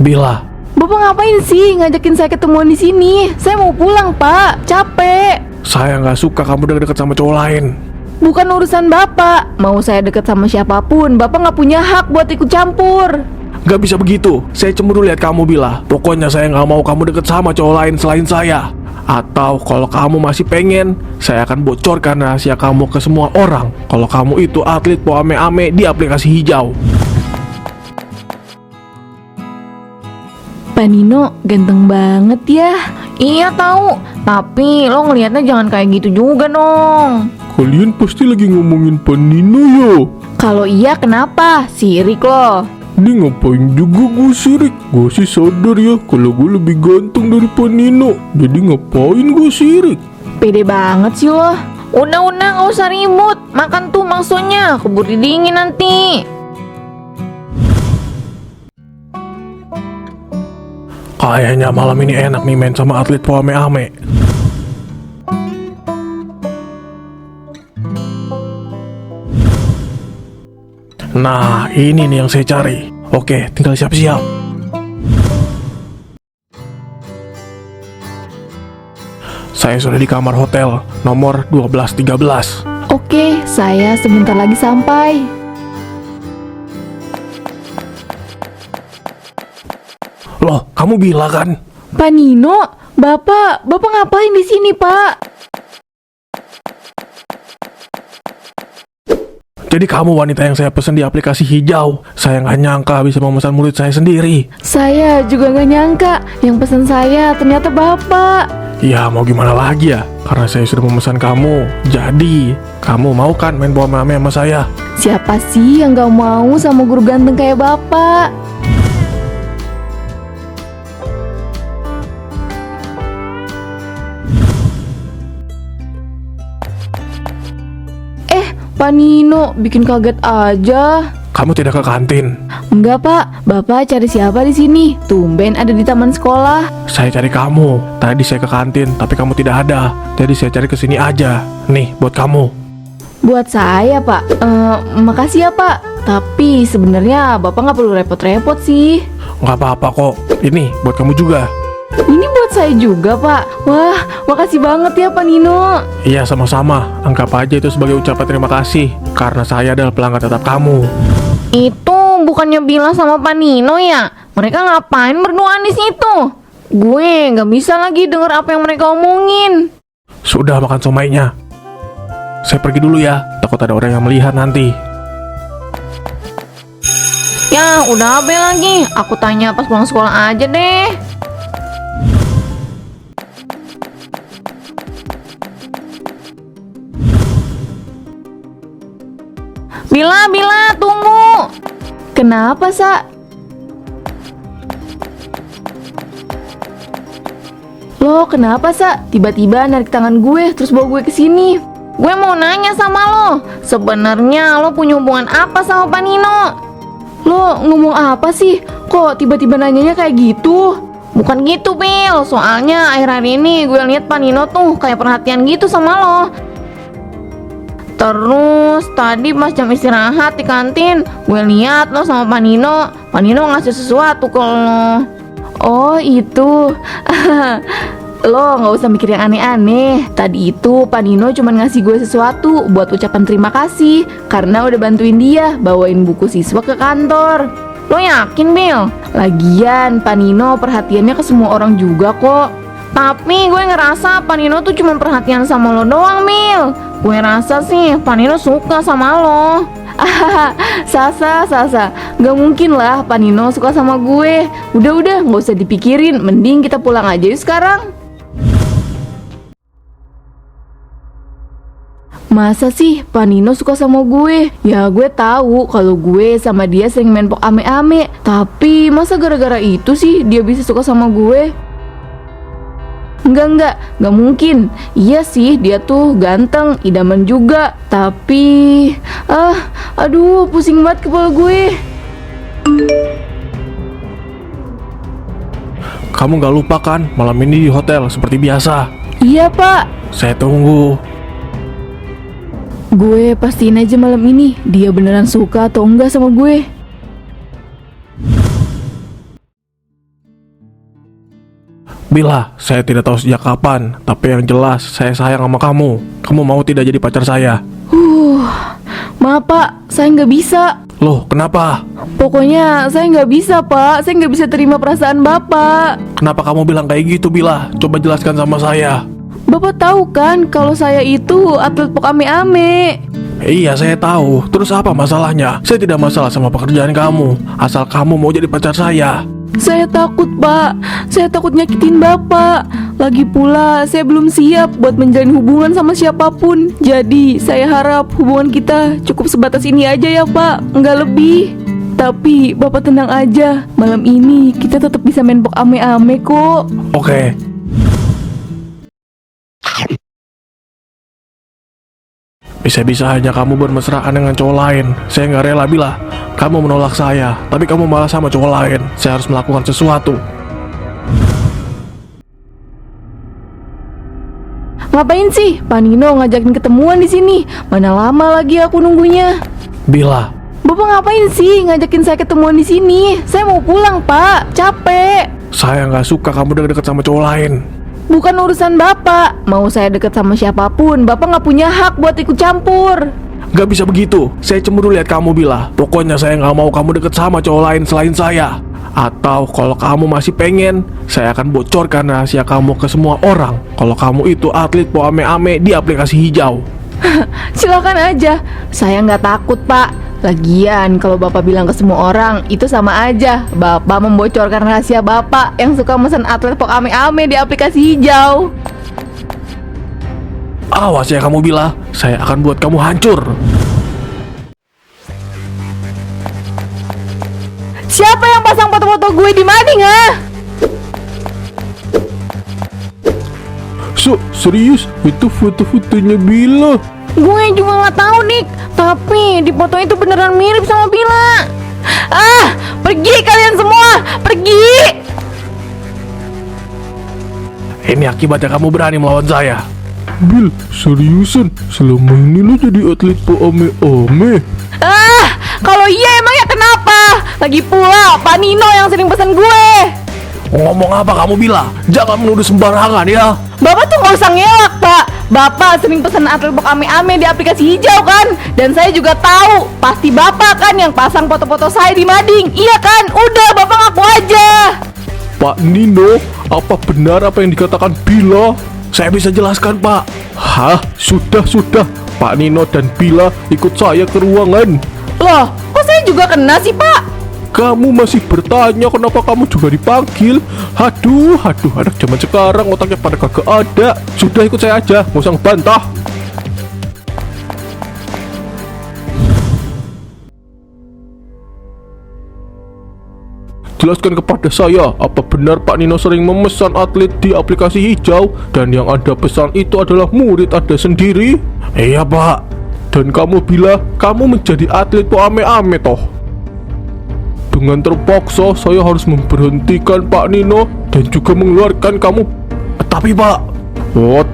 Bila, Bapak ngapain sih ngajakin saya ketemuan di sini? Saya mau pulang, Pak. Capek. saya nggak suka kamu deket-deket sama cowok lain. Bukan urusan Bapak. Mau saya deket sama siapapun, Bapak nggak punya hak buat ikut campur. Gak bisa begitu. Saya cemburu lihat kamu, Bila. Pokoknya saya nggak mau kamu deket sama cowok lain selain saya. Atau kalau kamu masih pengen, saya akan bocorkan rahasia kamu ke semua orang. Kalau kamu itu atlet po ame-ame di aplikasi hijau. Pak Nino ganteng banget ya. Iya tahu, tapi lo ngelihatnya jangan kayak gitu juga dong. Kalian pasti lagi ngomongin Panino ya? Kalau iya kenapa? Sirik lo. Dia ngapain juga gue sirik? Gue sih sadar ya kalau gue lebih ganteng dari Panino. Jadi ngapain gue sirik? Pede banget sih lo. Udah gak usah ribut. Makan tuh baksonya, keburu dingin nanti. Kayaknya malam ini enak nih main sama atlet po ame-ame. Nah, ini nih yang saya cari. Oke, tinggal siap-siap. Saya sudah di kamar hotel nomor 1213. Oke, saya sebentar lagi sampai. Loh, kamu Bila kan? Pak Nino, Bapak ngapain di sini, Pak? Jadi kamu wanita yang saya pesan di aplikasi hijau. Saya nggak nyangka bisa memesan murid saya sendiri. Saya juga nggak nyangka yang pesan saya ternyata Bapak. Ya mau gimana lagi ya, karena saya sudah memesan kamu. Jadi, kamu mau kan main po ame-ame sama saya? Siapa sih yang nggak mau sama guru ganteng kayak Bapak? Pak Nino bikin kaget aja. Kamu tidak ke kantin? Enggak, Pak. Bapak cari siapa di sini? Tumben ada di taman sekolah. Saya cari kamu. Tadi saya ke kantin, tapi kamu tidak ada. Jadi saya cari ke sini aja. Nih, buat kamu. Buat saya, Pak. Makasih ya, Pak. Tapi sebenarnya Bapak nggak perlu repot-repot sih. Nggak apa-apa kok. Ini buat kamu juga. Ini buat saya juga, Pak. Wah, makasih banget ya, Pak Nino. Iya, sama-sama. Anggap aja itu sebagai ucapan terima kasih. Karena saya adalah pelanggan tetap kamu. Itu bukannya Bila sama Pak Nino ya? Mereka ngapain berduaan di situ? Gue nggak bisa lagi denger apa yang mereka omongin. Sudah makan somainya. Saya pergi dulu ya. Takut ada orang yang melihat nanti. Ya, udah abe lagi. Aku tanya pas pulang sekolah aja deh. Bila, tunggu. Kenapa, Sa? Lo kenapa, Sa? Tiba-tiba narik tangan gue terus bawa gue ke sini. Gue mau nanya sama lo. Sebenarnya lo punya hubungan apa sama Pak Nino? Lo ngomong apa sih? Kok tiba-tiba nanyanya kayak gitu? Bukan gitu, Bil. Soalnya akhir-akhir ini gue lihat Pak Nino tuh kayak perhatian gitu sama lo. Terus tadi pas jam istirahat di kantin, gue lihat lo sama Pak Nino. Pak Nino ngasih sesuatu ke lo. Oh itu. Lo gak usah mikir yang aneh-aneh. Tadi itu Pak Nino cuma ngasih gue sesuatu buat ucapan terima kasih karena udah bantuin dia bawain buku siswa ke kantor. Lo yakin, Bil? Lagian Pak Nino perhatiannya ke semua orang juga kok. Tapi gue ngerasa Pak Nino tuh cuma perhatian sama lo doang, Bil. Gue rasa sih Pak Nino suka sama lo. Sasa, gak mungkin lah Pak Nino suka sama gue. Udah, gak usah dipikirin. Mending kita pulang aja yuk sekarang. Masa sih Pak Nino suka sama gue? Ya gue tahu kalau gue sama dia sering main pok ame-ame. Tapi masa gara-gara itu sih dia bisa suka sama gue? Enggak mungkin. Iya sih dia tuh ganteng, idaman juga. Tapi aduh pusing banget kepala gue. Kamu gak lupa kan malam ini di hotel seperti biasa? Iya, Pak. Saya tunggu. Gue pastiin aja malam ini dia beneran suka atau enggak sama gue. Bila, saya tidak tahu sejak kapan, tapi yang jelas saya sayang sama kamu. Kamu mau tidak jadi pacar saya? Maaf Pak, saya nggak bisa. Loh, kenapa? Pokoknya saya nggak bisa Pak, saya nggak bisa terima perasaan Bapak. Kenapa kamu bilang kayak gitu, Bila? Coba jelaskan sama saya. Bapak tahu kan kalau saya itu atlet pok ame-ame. Iya, saya tahu. Terus apa masalahnya? Saya tidak masalah sama pekerjaan kamu, asal kamu mau jadi pacar saya. Saya takut Pak, saya takut nyakitin Bapak. Lagi pula saya belum siap buat menjalin hubungan sama siapapun. Jadi saya harap hubungan kita cukup sebatas ini aja ya Pak, nggak lebih. Tapi Bapak tenang aja, malam ini kita tetap bisa main pok ame-ame kok. Oke. Bisa-bisanya kamu bermesraan dengan cowok lain. Saya nggak rela, Bila. Kamu menolak saya, tapi kamu malah sama cowok lain. Saya harus melakukan sesuatu. Ngapain sih Pak Nino ngajakin ketemuan di sini? Mana lama lagi aku nunggunya. Bila, Bapak ngapain sih ngajakin saya ketemuan di sini? Saya mau pulang Pak, capek. saya nggak suka kamu deket-deket sama cowok lain. Bukan urusan Bapak. Mau saya deket sama siapapun, Bapak nggak punya hak buat ikut campur. Gak bisa begitu. Saya cemburu lihat kamu, Bila. Pokoknya saya nggak mau kamu deket sama cowok lain selain saya. Atau kalau kamu masih pengen, saya akan bocorkan rahasia kamu ke semua orang. Kalau kamu itu atlet po ame-ame di aplikasi hijau. Silakan aja. Saya nggak takut Pak. Lagian kalau Bapak bilang ke semua orang, itu sama aja Bapak membocorkan rahasia Bapak yang suka mesen atlet pok ame-ame di aplikasi hijau. Awas ya kamu, Bila. Saya akan buat kamu hancur. Siapa yang pasang foto-foto gue di mading, ah? Serius? Itu foto-fotonya Bila. Gue juga nggak tahu Nick, tapi di foto itu beneran mirip sama Bila. Ah, pergi kalian semua, pergi! Ini akibatnya kamu berani melawan saya. Bil, seriusan? Selama ini lo jadi atlet po ame-ame? Ah, kalau iya emangnya kenapa? Lagi pula Pak Nino yang sering pesan gue. Ngomong apa kamu, Bila? Jangan menuduh sembarangan ya. Bapak tuh nggak usah ngelak Pak. Bapak sering pesan atlet pok ame-ame di aplikasi hijau kan? Dan saya juga tahu, pasti Bapak kan yang pasang foto-foto saya di mading. Iya kan? Udah Bapak ngaku aja. Pak Nino, apa benar apa yang dikatakan Bila? Saya bisa jelaskan, Pak. Hah? Sudah. Pak Nino dan Bila ikut saya ke ruangan. Loh, kok saya juga kena sih Pak? Kamu masih bertanya kenapa kamu juga dipanggil? Aduh, anak zaman sekarang otaknya pada kagak ada. Sudah, ikut saya aja, nggak usah bantah. Jelaskan kepada saya, apa benar Pak Nino sering memesan atlet di aplikasi hijau dan yang Anda pesan itu adalah murid Anda sendiri? Iya, Pak. Dan kamu bilang kamu menjadi atlet po ame-ame toh? Dengan terpaksa saya harus memberhentikan Pak Nino dan juga mengeluarkan kamu. Tapi Pak,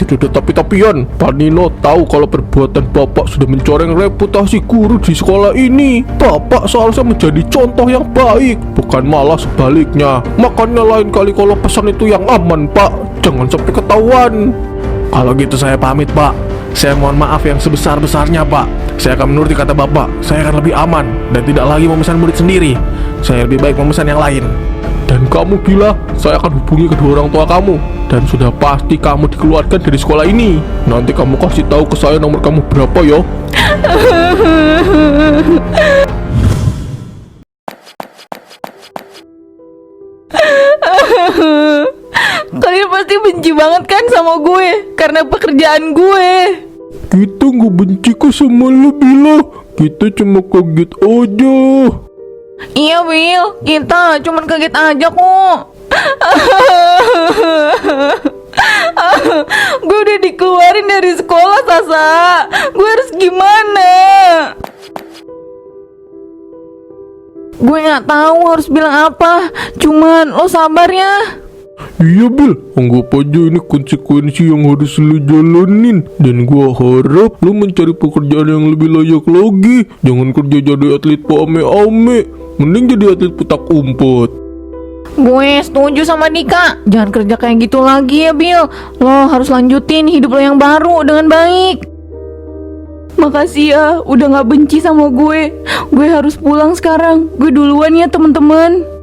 tidak ada tapi-tapian. Pak Nino tahu kalau perbuatan Bapak sudah mencoreng reputasi guru di sekolah ini. Bapak seharusnya menjadi contoh yang baik, bukan malah sebaliknya. Makanya lain kali kalau pesan itu yang aman, Pak. Jangan sampai ketahuan. Kalau gitu saya pamit, Pak. Saya mohon maaf yang sebesar-besarnya, Pak. Saya akan menuruti kata Bapak. Saya akan lebih aman dan tidak lagi memesan murid sendiri. Saya lebih baik memesan yang lain. Dan kamu Bila, saya akan hubungi kedua orang tua kamu. Dan sudah pasti kamu dikeluarkan dari sekolah ini. Nanti kamu kasih tahu ke saya nomor kamu berapa ya. Kalian pasti benci banget kan sama gue karena pekerjaan gue. Kita nggak benci kok sama lu, Bila. Kita cuma kaget aja. Iya Will, kita cuman kaget aja kok. Gue udah dikeluarin dari sekolah, Sasa. Gue harus gimana? Gue nggak tahu harus bilang apa. Cuman lo sabar ya. Iya, Bil, anggap aja ini konsekuensi yang harus lu jalanin. Dan gua harap lu mencari pekerjaan yang lebih layak lagi. Jangan kerja jadi atlet po ame-ame, mending jadi atlet petak umpet. Gue setuju sama Dika. Jangan kerja kayak gitu lagi ya, Bill. Lo harus lanjutin hidup lo yang baru dengan baik. Makasih ya, udah gak benci sama gue. Gue harus pulang sekarang. Gue duluan ya, teman-teman.